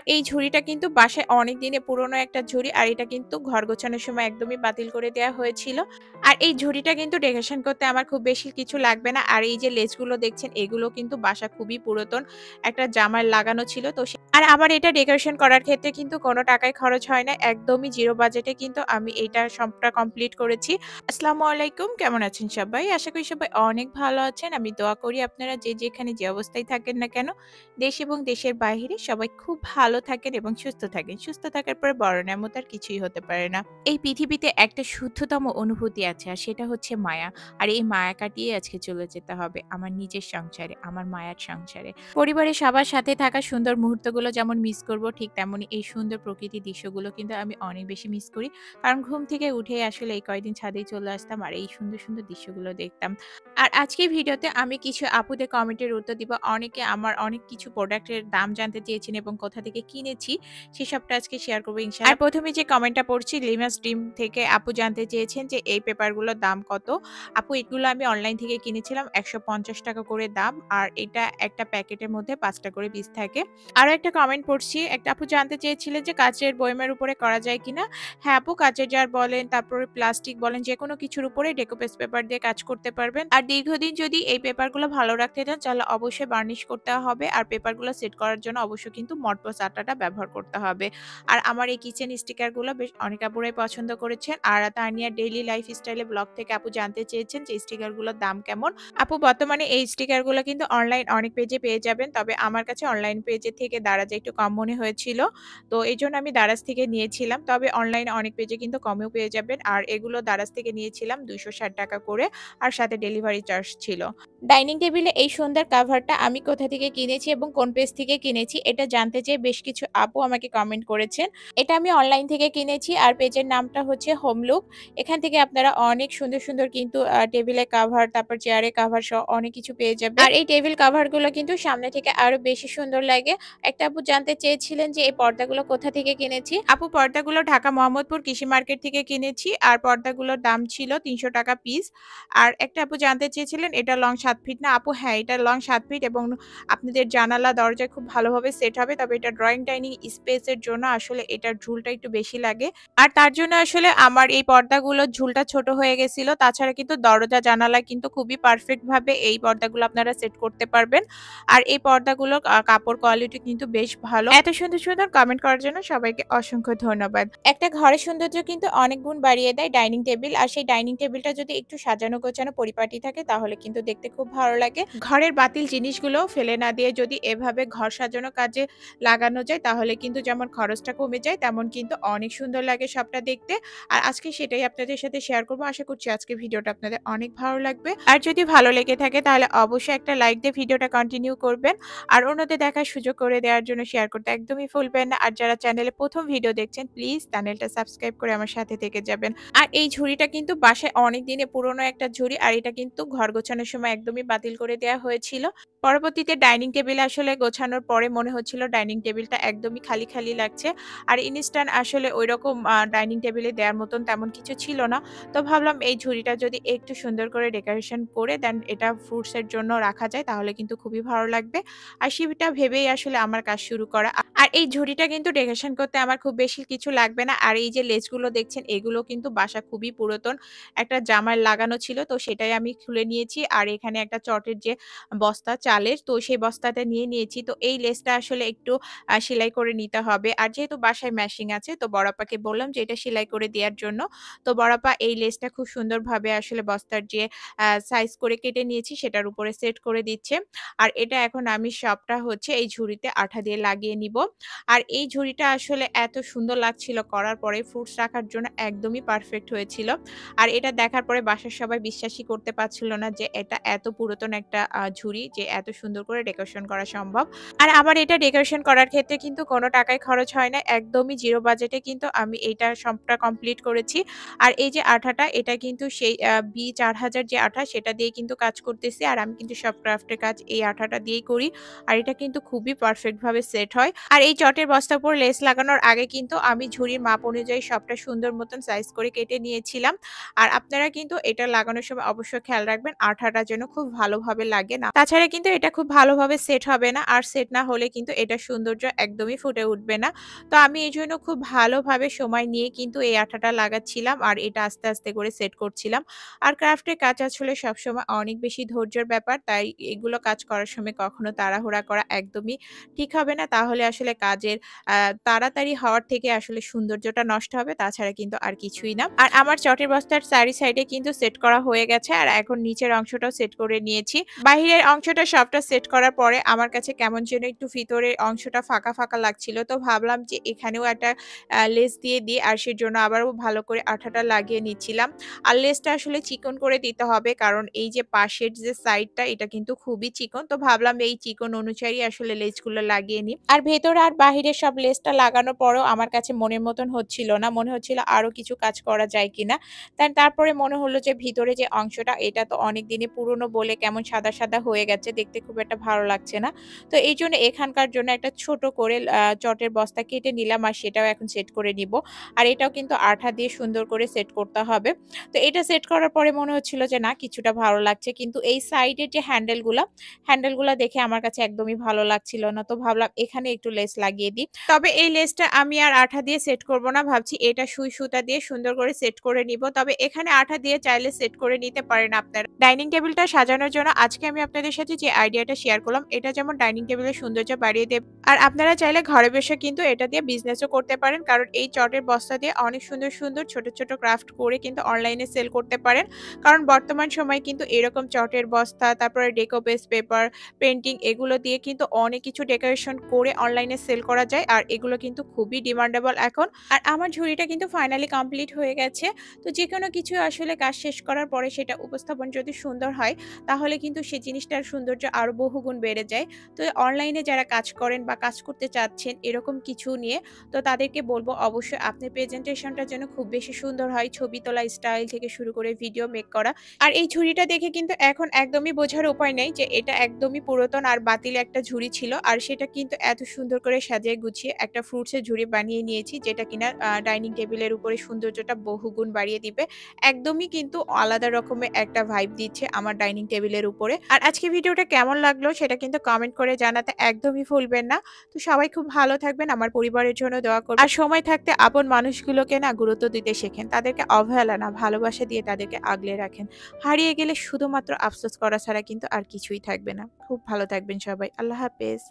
আর এই ঝুড়িটা কিন্তু বাসায় অনেক দিনের পুরনো একটা ঝুড়ি, আর এটা কিন্তু ঘর গোছানোর সময় একদমই বাতিল করে দেওয়া হয়েছিল। আর এই ঝুড়িটা কিন্তু ডেকোরেশন করতে আমার খুব বেশি কিছু লাগবে না। আর এই যে লেসগুলো দেখছেন এগুলো কিন্তু বাসা খুবই পুরাতন একটা জামায় লাগানো ছিল। তো আর আমার এটা ডেকোরেশন করার ক্ষেত্রে কিন্তু কোনো টাকাই খরচ হয় না। একদমই জিরো বাজেটে কিন্তু আমি এটা সবটা কমপ্লিট করেছি। আসসালামু আলাইকুম, কেমন আছেন সবাই? আশা করি সবাই অনেক ভালো আছেন। আমি দোয়া করি আপনারা যে যেখানে যে অবস্থায় থাকেন না কেন, দেশ এবং দেশের বাহিরে সবাই খুব ভালো থাকেন এবং সুস্থ থাকেন। সুস্থ থাকার পরে বড় নেয়ামত আর কিছুই হতে পারে না। এই পৃথিবীতে একটা শুদ্ধতম অনুভূতি আছে, আর সেটা হচ্ছে মায়া। আর এই মায়া কাটিয়ে আজকে চলে যেতে হবে আমার নিজের সংসারে, আমার মায়ার সংসারে। পরিবারের সবার সাথে থাকা সুন্দর মুহূর্তগুলো যেমন মিস করব, ঠিক তেমনি এই সুন্দর প্রকৃতির দৃশ্যগুলো কিন্তু আমি অনেক বেশি মিস করি। কারণ ঘুম থেকে উঠে আসলে এই কয়দিন ছাদেই চলে আসতাম আর এই সুন্দর সুন্দর দৃশ্যগুলো দেখতাম। আর আজকের ভিডিওতে আমি কিছু আপুদের কমেন্টের উত্তর দিব। অনেকে আমার অনেক কিছু প্রোডাক্টের দাম জানতে চেয়েছেন এবং কোথা থেকে কিনেছি সেসবটা আজকে শেয়ার করবো ইনশাআল্লাহ। আর প্রথমে যে কমেন্টটা পড়ছি, লিমাস ড্রিম থেকে আপু জানতে চেয়েছেন যে এই পেপারগুলোর দাম কত। আপু এগুলো আমি অনলাইন থেকে কিনেছিলাম, ১৫০ টাকা করে দাম। আর এটা একটা প্যাকেটের মধ্যে ৫টা করে পিস থাকে। আরো একটা কমেন্ট পড়ছি, একটা আপু জানতে চেয়েছিলেন যে কাচের বয়মের উপরে করা যায় কিনা। হ্যাঁ আপু, কাচের জার বলেন, তারপরে প্লাস্টিক বলেন, যে কোনো কিছুর উপরে ডেকোপেস পেপার দিয়ে কাজ করতে পারবেন। আর দীর্ঘদিন যদি এই পেপারগুলো ভালো রাখতে চান তাহলে অবশ্যই বার্নিশ করতে হবে। আর পেপারগুলো সেট করার জন্য অবশ্যই কিন্তু মটপস আটাটা ব্যবহার করতে হবে। আর আমার এই কিচেন স্টিকারগুলো বেশ অনেক আপুরাই পছন্দ করেছেন। আর তানিয়া ডেইলি লাইফ স্টাইলে ব্লগ থেকে আপু জানতে চেয়েছেন যে স্টিকারগুলোর দাম কেমন। আপু বর্তমানে এই স্টিকারগুলো কিন্তু অনলাইন অনেক পেজে পেয়ে যাবেন, তবে আমার কাছে অনলাইন পেজে থেকে দারাজে একটু কম মনে হয়েছিল। তো এইজন্য আমি দারাজ থেকে নিয়েছিলাম, তবে অনলাইনে অনেক পেজে কিন্তু কমেও পেয়ে যাবেন। আর এগুলো দারাজ থেকে নিয়েছিলাম ২৬০ টাকা করে, আর সাথে ডেলিভারি চার্জ ছিল। ডাইনিং টেবিলে এই সুন্দর কাভারটা আমি কোথা থেকে কিনেছি এবং কোন পেজ থেকে কিনেছি এটা জানতে চেয়ে বেশ কিছু আপু আমাকে কমেন্ট করেছেন। এটা আমি অনলাইন থেকে কিনেছি, আর পেজের নামটা হচ্ছে হোমলুক। এখান থেকে আপনারা অনেক সুন্দর সুন্দর কিন্তু টেবিলে কাভার, তারপর চেয়ারে কাভার সহ অনেক কিছু পেয়ে যাবেন। আর এই টেবিল কাভারগুলো কিন্তু সামনে থেকে আরো বেশি সুন্দর লাগে। একটা আপু জানতে চেয়েছিলেন যে এই পর্দাগুলো কোথা থেকে কিনেছি। আপু পর্দাগুলো ঢাকা মোহাম্মদপুর কৃষি মার্কেট থেকে কিনেছি, আর পর্দাগুলোর দাম ছিল ৩০০ টাকা পিস। আর একটা আপু জানতে চেয়েছিলেন এটা লং ৭ ফিট না। আপু হ্যাঁ, এটা লং ৭ ফিট এবং আপনাদের জানালা দরজায় খুব ভালোভাবে সেট হবে। তবে এটা ড্রয়িং ডাইনিং স্পেস এর জন্য আসলে এটার ঝুলটা একটু বেশি লাগে। আর তার জন্য আসলে আমার এই পর্দাগুলোর ঝুলটা ছোট হয়ে গেছিল। তাছাড়া কিন্তু দরজা জানালা কিন্তু খুবই পারফেক্ট ভাবে এই পর্দাগুলো আপনারা সেট করতে পারবেন। আর এই পর্দাগুলোর কাপড় কোয়ালিটি কিন্তু বেশ ভালো। এত সুন্দর সুন্দর কমেন্ট করার জন্য সবাইকে অসংখ্য ধন্যবাদ। একটা ঘরের সৌন্দর্য কিন্তু অনেক গুণ বাড়িয়ে দেয় ডাইনিং টেবিল। আর সেই ডাইনিং টেবিলটা যদি একটু সাজানো গোছানো পরিপাটি থাকে তাহলে কিন্তু দেখতে খুব ভালো লাগে। ঘরের বাতিল জিনিসগুলো ফেলে না দিয়ে যদি এভাবে ঘর সাজানোর কাজে লাগানো যায় তাহলে কিন্তু যেমন খরচটা কমে যায়, তেমন কিন্তু অনেক সুন্দর লাগে সবটা দেখতে। আর আজকে সেটাই আপনাদের সাথে শেয়ার করব। আশা করছি আজকে ভিডিওটা আপনাদের অনেক ভালো লাগবে। আর যদি ভালো লেগে থাকে তাহলে অবশ্যই একটা লাইক দিয়ে ভিডিওটা কন্টিনিউ করবেন। আর অন্যদের দেখার সুযোগ করে দেওয়ার জন্য শেয়ার করতে একদমই ভুলবেন না। আর যারা চ্যানেলে প্রথম ভিডিও দেখছেন প্লিজ চ্যানেলটা সাবস্ক্রাইব করে আমার সাথে থেকে যাবেন। আর এই ঝুড়িটা কিন্তু বাসায় অনেক দিনের পুরনো একটা ঝুড়ি, আর এটা কিন্তু ঘর গোছানোর সময় একদমই বাতিল করে দেওয়া হয়েছিল। পরবর্তীতে ডাইনিং টেবিলে আসলে গোছানোর পরে মনে হচ্ছিল ডাইনিং টেবিলটা একদমই খালি খালি লাগছে। আর ইনস্ট্যান্ট আসলে ওইরকম ডাইনিং টেবিলে দেওয়ার মতন তেমন কিছু ছিল না। তো ভাবলাম এই ঝুড়িটা যদি একটু সুন্দর করে ডেকোরেশন করে দেন এটা ফ্রুটস এর জন্য রাখা যায় তাহলে কিন্তু খুবই ভালো লাগবে। আর সেটা ভেবেই আসলে আমার কাজ শুরু করা। আর এই ঝুড়িটা কিন্তু ডেকোরেশন করতে আমার খুব বেশি কিছু লাগবে না। আর এই যে লেসগুলো দেখছেন এগুলো কিন্তু বাসা খুবই পুরাতন একটা জামায় লাগানো ছিল, তো সেটাই আমি খুলে নিয়েছি। আর এখানে একটা চটের যে বস্তা চালের, তো সেই বস্তাটা নিয়ে নিয়েছি। তো এই লেসটা আসলে একটু সেলাই করে নিতে হবে। আর যেহেতু বাসায় মেশিং আছে তো বড় আপাকে বললাম যে এটা সেলাই করে দেওয়ার জন্য। তো বড় আপা এই লেসটা খুব সুন্দরভাবে আসলে বস্তার যে সাইজ করে কেটে নিয়েছি সেটার উপরে সেট করে দিচ্ছে। আর এটা এখন আমি সবটা হচ্ছে এই ঝুড়িতে আঠা দিয়ে লাগিয়ে নিব। আর এই ঝুড়িটা আসলে এত সুন্দর লাগছিল করার পরে, ফ্রুটস রাখার জন্য একদমই পারফেক্ট হয়েছিল। আর এটা দেখার পরে বাসার সবাই বিশ্বাসই করতে পারছিল না যে এটা এত পুরাতন একটা ঝুড়ি যে এত সুন্দর করে ডেকোরেশন করা সম্ভব। আর আমার এটা ডেকোরেশন করার ক্ষেত্রে কিন্তু কোনো টাকাই খরচ হয় না। একদমই জিরো বাজেটে কিন্তু আমি এইটা সবটা কমপ্লিট করেছি। আর এই যে আঠাটা এটা কিন্তু সেই B4000 যে আঠা সেটা দিয়ে কিন্তু কাজ করতেছি। আর আমি কিন্তু সব ক্রাফটের কাজ এই আঠাটা দিয়েই করি। আর এটা কিন্তু খুবই পারফেক্ট ভাবে সেট হয়। আর এই চটের বস্তার উপর লেস লাগানোর আগে কিন্তু আমি ঝুড়ির মাপ অনুযায়ী সবটা সুন্দর মতন সাইজ করে কেটে নিয়েছিলাম। আর আপনারা কিন্তু এটা লাগানোর সময় অবশ্যই খেয়াল রাখবেন আঠাটা যেন খুব ভালোভাবে লাগে না। তাছাড়া কিন্তু এটা খুব ভালোভাবে সেট হবে না। আর সেট না হলে কিন্তু এটার সৌন্দর্য একদমই ফুটে উঠবে না। তো আমি এজন্য খুব ভালোভাবে সময় নিয়ে কিন্তু এই আঠাটা লাগাচ্ছিলাম আর এটা আস্তে, আস্তে করে সেট করছিলাম। আর ক্রাফটের কাজ আসলে সবসময় অনেক বেশি ধৈর্যের ব্যাপার। তাই এগুলো কাজ করার সময় কখনো তাড়াহুড়া করা একদমই ঠিক হবে না। তাহলে আসলে কাজের আ তাড়াতাড়ি হওয়ার থেকে আসলে সৌন্দর্যটা নষ্ট হবে। তাছাড়া কিন্তু আর কিছুই না। আর আমার চটের বস্তার চারি সাইডে কিন্তু সেট করা হয়ে গেছে। আর এখন নিচের অংশটাও সেট করে নিয়েছি। বাহিরের অংশটা সবটা সেট করার পরে আমার কাছে কেমন যেন একটু ভিতরের অংশটা ফাঁকা, ফাঁকা লাগছিল। তো ভাবলাম যে এখানেও একটা লেস দিয়ে দিই। আর সেজন্য আবারও ভালো করে আঠাটা লাগিয়ে নিচ্ছিলাম। আর লেসটা আসলে চিকন করে দিতে হবে। কারণ এই যে পাশের যে সাইডটা এটা কিন্তু খুবই চিকন। তো ভাবলাম এই চিকন অনুযায়ী আসলে লেসগুলো লাগিয়ে নিই। আর ভেতরে আর বাহিরে সব লেসটা লাগানোর পরেও আমার কাছে মনের মতন হচ্ছিল না। মনে হচ্ছিল আরো কিছু কাজ করা যায় কিনা। তারপরে মনে হলো যে ভিতরে যে অংশটা এটা তো অনেকদিনই পুরনো বলে কেমন সাদা, সাদা হয়ে গেছে। দেখতে খুব একটা ভালো লাগছে না। তো এইজন্য এখানকার জন্য একটা ছোট করে চটের বস্তা কেটে নিলাম আর সেটাও এখন সেট করে নিব। আর এটাও কিন্তু আঠা দিয়ে সুন্দর করে সেট করতে হবে। তো এটা সেট করার পরে মনে হচ্ছিল যে না কিছুটা ভালো লাগছে। কিন্তু এই সাইডের যে হ্যান্ডেলগুলা দেখে আমার কাছে একদমই ভালো লাগছিল না। তো ভাবলাম এখানে একটু লেস লাগিয়ে দিই। তবে এই লেসটা আমি আর আঠা দিয়ে সেট করব না। ভাবছি এটা সুই সুতা দিয়ে সুন্দর করে সেট করে নিব। তবে এখানে আঠা দিয়ে চাইলে সেট করে নিতে পারেন আপনারা। ডাইনিং টেবিলটা সাজানোর জন্য আজকে আমি আপনাদের সাথে যে আইডিয়াটা শেয়ার করলাম এটা যেমন ডাইনিং টেবিলের সৌন্দর্য বাড়িয়ে দেবে। আর আপনারা চাইলে ঘরে বসে কিন্তু এটা দিয়ে বিজনেসও করতে পারেন। কারণ এই চটের বস্তা দিয়ে অনেক সুন্দর, সুন্দর ছোট, ছোট ক্রাফট করে কিন্তু অনলাইনে সেল করতে পারেন। কারণ বর্তমান সময়ে কিন্তু এরকম চটের বস্তা, তারপরে ডেকো বেস পেপার, পেইন্টিং এগুলো দিয়ে কিন্তু অনেক কিছু ডেকোরেশন করে অনলাইনে সেল করা যায়। আর এগুলো কিন্তু খুবই ডিমান্ডেবল এখন। আর আমার ঝুড়িটা কিন্তু ফাইনালি কমপ্লিট হয়ে গেছে। তো যেকোনো কিছু আসলে কাজ শেষ করার পরে সেটা উপস্থাপন যদি সুন্দর হয় তাহলে কিন্তু সেই জিনিসটার সৌন্দর্য আরো বহুগুণ বেড়ে যায়। তো অনলাইনে যারা কাজ করেন বা কাজ করতে চাচ্ছেন এরকম কিছু নিয়ে তো তাদেরকে বলবো অবশ্যই আপনার প্রেজেন্টেশনটা যেন খুব বেশি সুন্দর হয়। ছবি তোলা স্টাইল থেকে শুরু করে ভিডিও মেক করা। আর এই ঝুড়িটা দেখে কিন্তু এখন একদমই বোঝার উপায় নেই যে এটা একদমই পুরাতন আর বাতিল একটা ঝুড়ি ছিল। আর সেটা কিন্তু এত সুন্দর করে সাজিয়ে গুছিয়ে একটা ফ্রুটসের ঝুড়ি বানিয়ে নিয়েছি যেটা কিনা ডাইনিং টেবিলের উপরে সৌন্দর্যটা বহুগুণ বাড়িয়ে দিবে। একদমই কিন্তু আলাদা রকমের একটা ভাইব দিচ্ছে আমার ডাইনিং টেবিলের উপরে। আর আজকে ভিডিওটা কেমন লাগলো সেটা কিন্তু কমেন্ট করে জানাতে একদমই ভুলবেন না। তো সবাই খুব ভালো থাকবেন, আমার পরিবারের জন্য দোয়া করবেন। আর সময় থাকতে আপন মানুষগুলোকে না গুরুত্ব দিতে শেখেন। তাদেরকে অবহেলা না ভালোবাসা দিয়ে তাদেরকে আগলে রাখেন। হারিয়ে গেলে শুধুমাত্র আফসোস করা ছাড়া কিন্তু আর কিছুই থাকবে না। খুব ভালো থাকবেন সবাই। আল্লাহ হাফেজ।